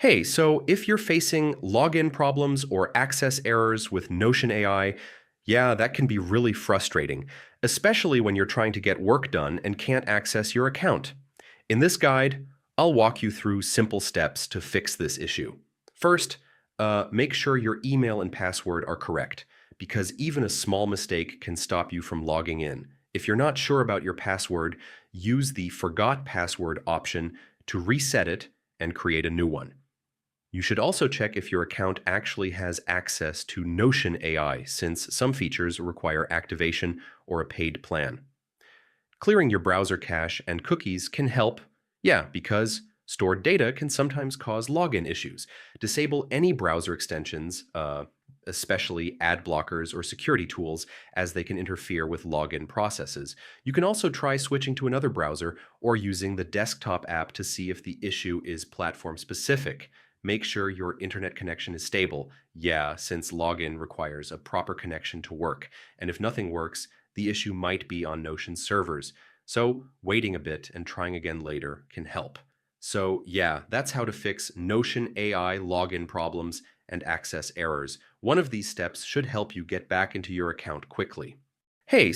Hey, so if you're facing login problems or access errors with Notion AI, yeah, that can be really frustrating, especially when you're trying to get work done and can't access your account. In this guide, I'll walk you through simple steps to fix this issue. First, make sure your email and password are correct, because even a small mistake can stop you from logging in. If you're not sure about your password, use the Forgot Password option to reset it and create a new one. You should also check if your account actually has access to Notion AI, since some features require activation or a paid plan. Clearing your browser cache and cookies can help, yeah, because stored data can sometimes cause login issues. Disable any browser extensions, especially ad blockers or security tools, as they can interfere with login processes. You can also try switching to another browser or using the desktop app to see if the issue is platform specific. Make sure your internet connection is stable. Yeah, since login requires a proper connection to work. And if nothing works, the issue might be on Notion servers. So waiting a bit and trying again later can help. So yeah, that's how to fix Notion AI login problems and access errors. One of these steps should help you get back into your account quickly. Hey,